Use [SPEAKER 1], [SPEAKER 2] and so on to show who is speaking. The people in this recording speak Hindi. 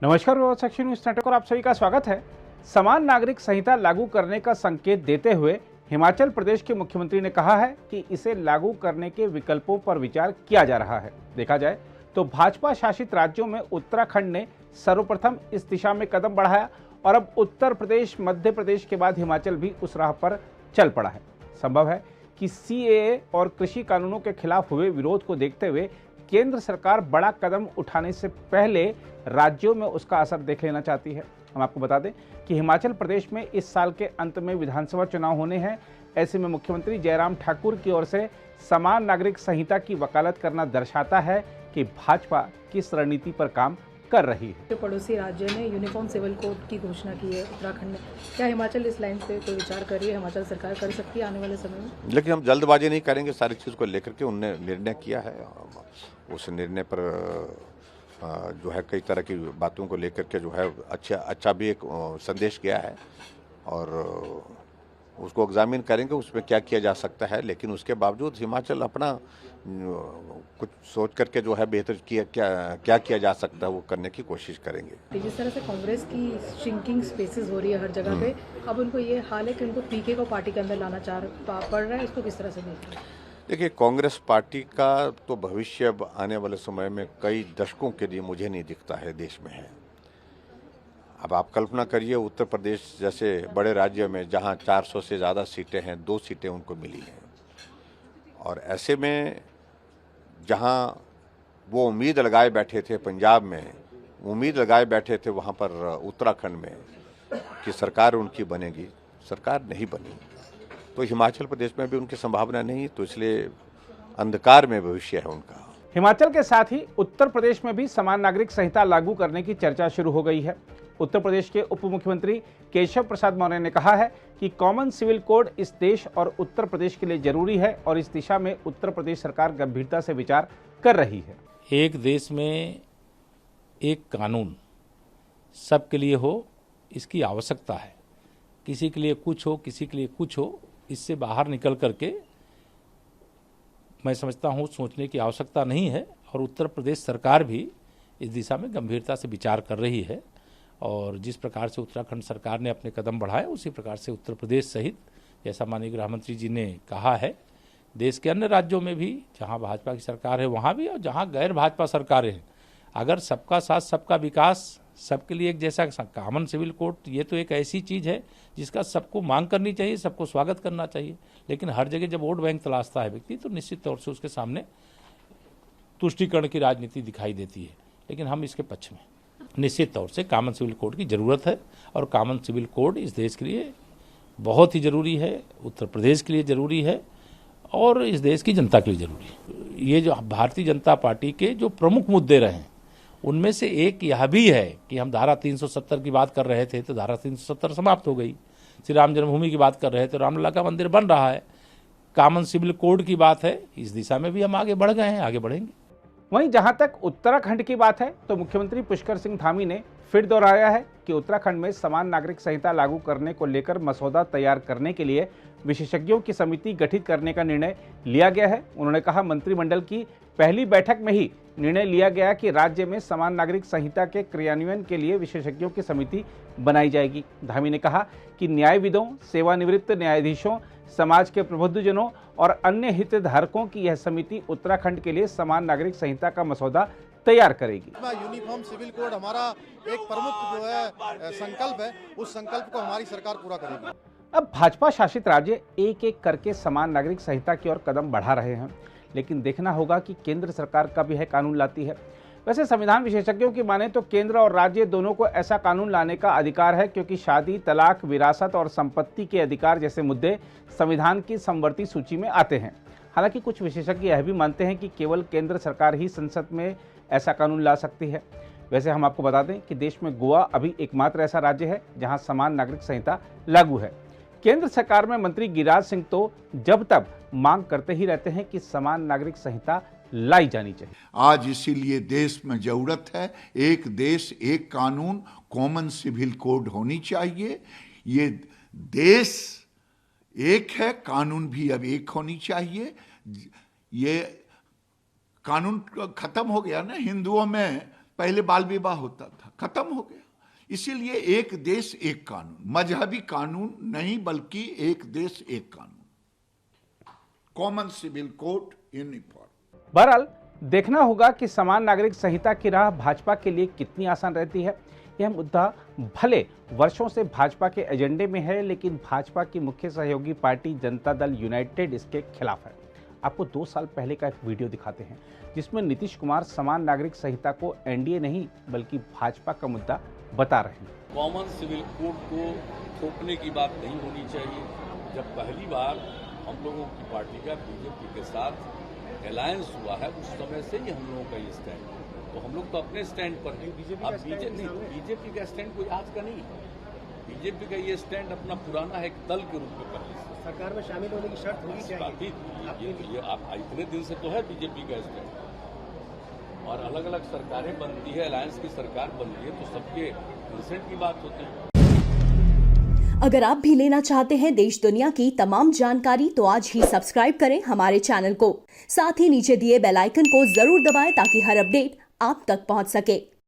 [SPEAKER 1] नमस्कार, सेक्शन न्यूज नेटवर्क और आप सभी का स्वागत है। समान नागरिक संहिता लागू करने का संकेत देते हुए हिमाचल प्रदेश के मुख्यमंत्री ने कहा है कि इसे लागू करने के विकल्पों पर विचार किया जा रहा है। देखा जाए तो भाजपा शासित राज्यों में उत्तराखंड ने सर्वप्रथम इस दिशा में कदम बढ़ाया और अब उत्तर प्रदेश, मध्य प्रदेश के बाद हिमाचल भी उस राह पर चल पड़ा है। संभव है कि सीएए और कृषि कानूनों के खिलाफ हुए विरोध को देखते हुए केंद्र सरकार बड़ा कदम उठाने से पहले राज्यों में उसका असर देख लेना चाहती है। हम आपको बता दें कि हिमाचल प्रदेश में इस साल के अंत में विधानसभा चुनाव होने हैं। ऐसे में मुख्यमंत्री जयराम ठाकुर की ओर से समान नागरिक संहिता की वकालत करना दर्शाता है कि भाजपा किस रणनीति पर काम कर रही है।
[SPEAKER 2] जो पड़ोसी राज्य ने यूनिफॉर्म सिविल कोड की घोषणा की है उत्तराखंड में, क्या हिमाचल इस लाइन पे कोई विचार कर रही है? हिमाचल सरकार कर सकती है आने वाले समय में?
[SPEAKER 3] लेकिन हम जल्दबाजी नहीं करेंगे। सारी चीज़ को लेकर के उनने निर्णय किया है। उस निर्णय पर जो है कई तरह की बातों को लेकर के जो है अच्छा भी एक संदेश गया है और उसको एग्जामिन करेंगे उसमें क्या किया जा सकता है। लेकिन उसके बावजूद हिमाचल अपना कुछ सोच करके जो है बेहतर क्या किया जा सकता है वो करने की कोशिश करेंगे।
[SPEAKER 2] जिस तरह से कांग्रेस की शिंकिंग स्पेसेस हो रही है हर जगह पे, अब उनको ये हाल है कि उनको पीके को पार्टी के अंदर लाना पड़ रहा है, इसको किस तरह से देख रहे हैं?
[SPEAKER 3] देखिए, कांग्रेस पार्टी का तो भविष्य अब आने वाले समय में कई दशकों के लिए मुझे नहीं दिखता है देश में है। अब आप कल्पना करिए, उत्तर प्रदेश जैसे बड़े राज्य में जहां 400 से ज़्यादा सीटें हैं, 2 सीटें उनको मिली हैं और ऐसे में जहां वो उम्मीद लगाए बैठे थे, पंजाब में उम्मीद लगाए बैठे थे, वहां पर उत्तराखंड में कि सरकार उनकी बनेगी, सरकार नहीं बनी। तो हिमाचल प्रदेश में भी उनकी संभावना नहीं, तो इसलिए अंधकार में भविष्य है उनका।
[SPEAKER 1] हिमाचल के साथ ही उत्तर प्रदेश में भी समान नागरिक संहिता लागू करने की चर्चा शुरू हो गई है। उत्तर प्रदेश के उप मुख्यमंत्री केशव प्रसाद मौर्य ने कहा है कि कॉमन सिविल कोड इस देश और उत्तर प्रदेश के लिए जरूरी है और इस दिशा में उत्तर प्रदेश सरकार गंभीरता से विचार कर रही है।
[SPEAKER 4] एक देश में एक कानून सबके लिए हो, इसकी आवश्यकता है। किसी के लिए कुछ हो, किसी के लिए कुछ हो, इससे बाहर निकल करके मैं समझता हूँ सोचने की आवश्यकता नहीं है और उत्तर प्रदेश सरकार भी इस दिशा में गंभीरता से विचार कर रही है और जिस प्रकार से उत्तराखंड सरकार ने अपने कदम बढ़ाए उसी प्रकार से उत्तर प्रदेश सहित, जैसा माननीय गृह मंत्री जी ने कहा है, देश के अन्य राज्यों में भी जहाँ भाजपा की सरकार है वहाँ भी और जहाँ गैर भाजपा सरकारें हैं, अगर सबका साथ सबका विकास, सबके लिए एक जैसा कॉमन सिविल कोड, ये तो एक ऐसी चीज़ है जिसका सबको मांग करनी चाहिए, सबको स्वागत करना चाहिए। लेकिन हर जगह जब वोट बैंक तलाशता है व्यक्ति तो निश्चित तौर से उसके सामने तुष्टीकरण की राजनीति दिखाई देती है। लेकिन हम इसके पक्ष में निश्चित तौर से कॉमन सिविल कोड की ज़रूरत है और कॉमन सिविल कोड इस देश के लिए बहुत ही ज़रूरी है, उत्तर प्रदेश के लिए ज़रूरी है और इस देश की जनता के लिए ज़रूरी है। ये जो भारतीय जनता पार्टी के जो प्रमुख मुद्दे रहे उनमें से एक यह भी है कि हम धारा 370 की बात कर रहे थे तो धारा 370 समाप्त हो गई। श्री राम जन्मभूमि की बात कर रहे थे तो रामलला का मंदिर बन रहा है। कॉमन सिविल कोड की बात है, इस दिशा में भी हम आगे बढ़ गए हैं, आगे बढ़ेंगे।
[SPEAKER 1] वहीं जहां तक उत्तराखंड की बात है तो मुख्यमंत्री पुष्कर सिंह धामी ने फिर दोहराया है कि उत्तराखंड में समान नागरिक संहिता लागू करने को लेकर मसौदा तैयार करने के लिए विशेषज्ञों की समिति गठित करने का निर्णय लिया गया है। उन्होंने कहा, मंत्रिमंडल की पहली बैठक में ही निर्णय लिया गया कि राज्य में समान नागरिक संहिता के क्रियान्वयन के लिए विशेषज्ञों की समिति बनाई जाएगी। धामी ने कहा कि न्यायविदों, सेवानिवृत्त न्यायाधीशों, समाज के प्रबुद्धजनों और अन्य हितधारकों की यह समिति उत्तराखंड के लिए समान नागरिक संहिता का मसौदा तैयार करेगी।
[SPEAKER 5] यूनिफॉर्म सिविल कोड हमारा एक प्रमुख जो है संकल्प है, उस संकल्प को हमारी सरकार पूरा करेगी।
[SPEAKER 1] अब भाजपा शासित राज्य एक एक करके समान नागरिक संहिता की ओर कदम बढ़ा रहे हैं, लेकिन देखना होगा कि केंद्र सरकार कब यह कानून लाती है। वैसे संविधान विशेषज्ञों की माने तो केंद्र और राज्य दोनों को ऐसा कानून लाने का अधिकार है, क्योंकि शादी, तलाक, विरासत और संपत्ति के अधिकार जैसे मुद्दे संविधान की समवर्ती सूची में आते हैं। हालांकि कुछ विशेषज्ञ यह भी मानते हैं कि केवल केंद्र सरकार ही संसद में ऐसा कानून ला सकती है। वैसे हम आपको बता दें कि देश में गोवा अभी एकमात्र ऐसा राज्य है जहां समान नागरिक संहिता लागू है। केंद्र सरकार में मंत्री गिरिराज सिंह तो जब तक मांग करते ही रहते हैं कि समान नागरिक संहिता लाई जानी चाहिए।
[SPEAKER 6] आज इसीलिए देश में जरूरत है एक देश एक कानून, कॉमन सिविल कोड होनी चाहिए। ये देश एक है, कानून भी अब एक होनी चाहिए। ये कानून खत्म हो गया ना, हिंदुओं में पहले बाल विवाह होता था, खत्म हो गया। इसीलिए एक देश एक कानून, मजहबी कानून नहीं बल्कि एक देश एक कानून, कॉमन सिविल कोड यूनिफॉर्म।
[SPEAKER 1] बहरहाल देखना होगा कि समान नागरिक संहिता की राह भाजपा के लिए कितनी आसान रहती है। यह मुद्दा भले वर्षों से भाजपा के एजेंडे में है, लेकिन भाजपा की मुख्य सहयोगी पार्टी जनता दल यूनाइटेड इसके खिलाफ है। आपको 2 साल पहले का एक वीडियो दिखाते हैं जिसमें नीतीश कुमार समान नागरिक संहिता को एनडीए नहीं बल्कि भाजपा का मुद्दा बता रहे हैं।
[SPEAKER 7] कॉमन सिविल कोड को थोपने की बात नहीं होनी चाहिए। जब पहली बार हम लोगों की पार्टी का बीजेपी के साथ अलायंस हुआ है, उस समय से ही हम लोगों का ये स्टैंड है। तो हम लोग तो अपने स्टैंड पर हैं। अब बीजेपी का स्टैंड कोई आज का नहीं है। बीजेपी का ये स्टैंड अपना पुराना है, एक दल के रूप में कर
[SPEAKER 8] सरकार में शामिल होने की शर्त होनी चाहिए।
[SPEAKER 7] ये आप इतने दिन से तो है बीजेपी का स्टैंड, और अलग अलग सरकारें बनती है, अलायंस की सरकार बनती है, तो सबके कंसेंट की बात होती है।
[SPEAKER 9] अगर आप भी लेना चाहते हैं देश दुनिया की तमाम जानकारी तो आज ही सब्सक्राइब करें हमारे चैनल को। साथ ही नीचे दिए बेल आइकन को जरूर दबाएं ताकि हर अपडेट आप तक पहुंच सके।